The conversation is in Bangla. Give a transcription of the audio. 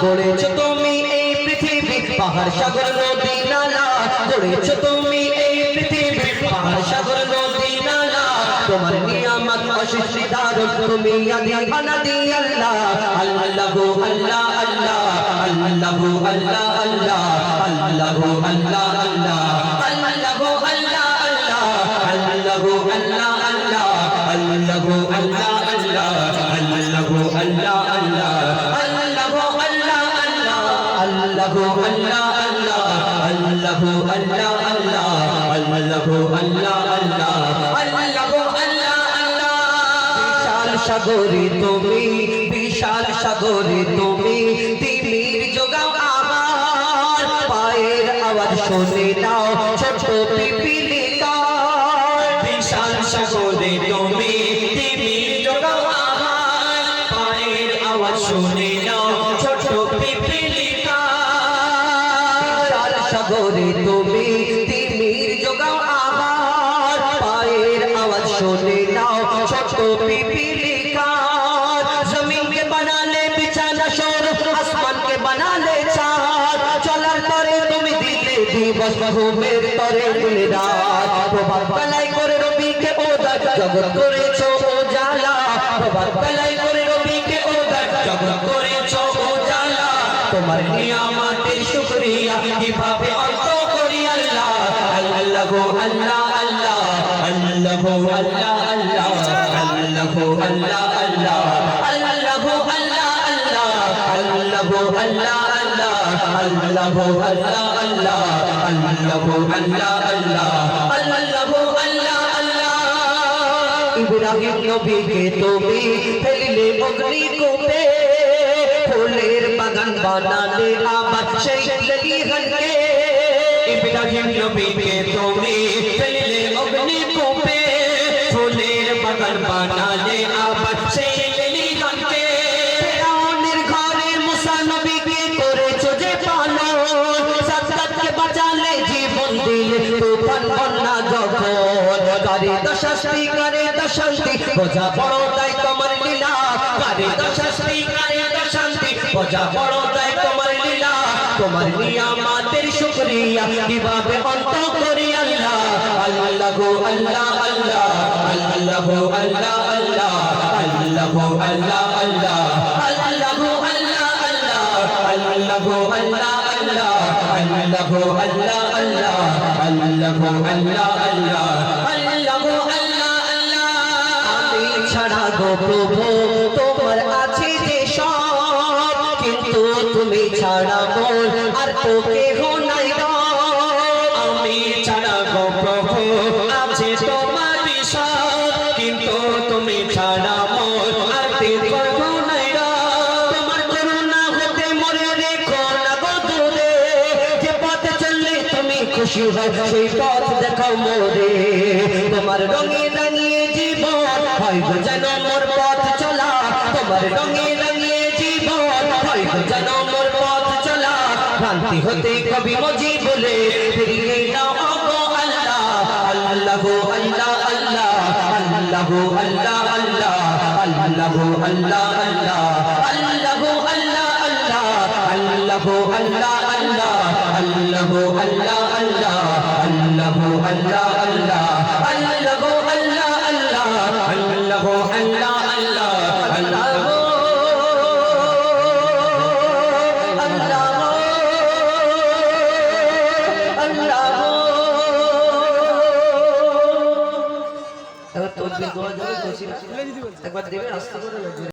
গড়েছ তুমি এই পৃথিবী পাহাড় সাগর নদী নালা, গড়েছ তুমি এই পৃথিবী পাহাড় সাগর নদী নালা, তোমার নিয়ামত অশেষ নিদারুন, তুমি আদি অনাদি আল্লাহ। আল্লাহু আল্লাহ আল্লাহ, আল্লাহু আল্লাহ আল্লাহ, আল্লাহু আল্লাহ আল্লাহ, আল্লাহু আল্লাহ আল্লাহ, আল্লাহু আল্লাহ আল্লাহ, আল্লাহু আল্লাহ আল্লাহ, আল্লাহু আল্লাহ আল্লাহ, আল্লাহু আল্লাহ আল্লাহ, আল্লাহু আল্লাহ আল্লাহ, আল্লাহু আল্লাহ আল্লাহ, আল্লাহু আল্লাহ আল্লাহ, আল্লাহু আল্লাহ আল্লাহ। বিশাল সাগরে তুমি, বিশাল সাগরে তুমি, তিমির যোগাও আমার, পায়ের আওয়াজ শুনে নাও ছোট পিপিলিকা। বিশাল সাগরে তুমি, তিমির যোগাও আমার, পায়ের আওয়াজ শুনে নাও ছোট পিপিলিকা। বিশাল সাগরে তুমি, তিমির যোগাও আমার, পায়ের আওয়াজ শুনে নাও ছোট পিপিলিকা। জমিন কে বানালে বিছানা শোর, আসমান কে বানালে চাঁদ, চলার পরে তুমি দিলে দিবস, ঘুমের পরে দিলে রাত। প্রভাত বেলায় করে রবিকে ওদার, জগৎ করেছো উজালা, প্রভাত বেলায় করে রবিকে ওদার, জগৎ করেছো উজালা। তোমার নিয়ামতের শুকরিয়া কিভাবে অর্থ করি আল্লাহ। আল্লাহু আল্লাহ আল্লাহ, আল্লাহু আল্লাহ আল্লাহ, আল্লাহু আল্লাহ আল্লাহ, আল্লাহু আল্লাহ আল্লাহ, আল্লাহু আল্লাহ আল্লাহ, আল্লাহু আল্লাহ আল্লাহ, আল্লাহু আল্লাহ আল্লাহ, আল্লাহু আল্লাহ আল্লাহ। ইব্রাহিম নবীকে তুমি ফেলিলে অগ্নিকূপে, ফুলের বাগান বানালে আবার সেই লেলিহানকে। ইব্রাহিম নবীকে তুমি ফেলিলে অগ্নিকূপে, ফুলের বাগান বানালে আবার সেই লেলিহানকে। ফিরআউনের ঘরে মুসা নবীকে করেছো যে পালন, সাদ্দাতকে বাঁচালে জীবন দিলে তুফান বন্যা যখন। কারে দশাস্তি কারে দশান্তি, বোঝা বড় তাই তোমার লীলা, কারে দশাস্তি কারে দশান্তি, বোঝা বড় তাই তোমার লীলা। তোমার নিয়ামতের শুকরিয়া কিভাবে অন্ত করি আল্লাহ। আল্লাহু আল্লাহ আল্লাহ, আল্লাহু আল্লাহ আল্লাহ, আল্লাহু আল্লাহ আল্লাহ, আল্লাহু আল্লাহ আল্লাহ, আল্লাহু আল্লাহ আল্লাহ, আল্লাহু আল্লাহ আল্লাহ, আল্লাহু আল্লাহ আল্লাহ, আল্লাহু আল্লাহ আল্লাহ। আমি ছাড়া গো প্রভু তোমার আছে যে সব, কিন্তু তুমি ছাড়া মোর আর তো কেহ নাই গো। আমি ছাড়া গো প্রভু আছে তোমার সব, কিন্তু তুমি ছাড়া মোর আর কেহ নাই গো। তোমার করুণা হতে মরে রেখো না গো দূরে, যে পথে চললে তুমি খুশি হয় সেই পথ দেখাও মোরে। তোমার রঙে রাঙিয়ে জীবন হয় গো যেন মোর পথ চলা, তোমার রঙে রাঙিয়ে জীবন হয় গো যেন মোর পথ চলা। ভ্রান্তি হতে কবি মজি বলে ফিরিয়ে দাও গো আল্লাহ। আল্লাহু আল্লাহ আল্লাহ, আল্লাহু আল্লাহ আল্লাহ, আল্লাহু আল্লাহ আল্লাহ, আল্লাহু আল্লাহ আল্লাহ, আল্লাহু আল্লাহ আল্লাহ, আল্লাহু আল্লাহ আল্লাহ, আল্লাহু আল্লাহ আল্লাহ, আল্লাহু আল্লাহ আল্লাহ, আল্লাহু আল্লাহ আল্লাহ, আল্লাহু একবার দেবেন আস্তে করে।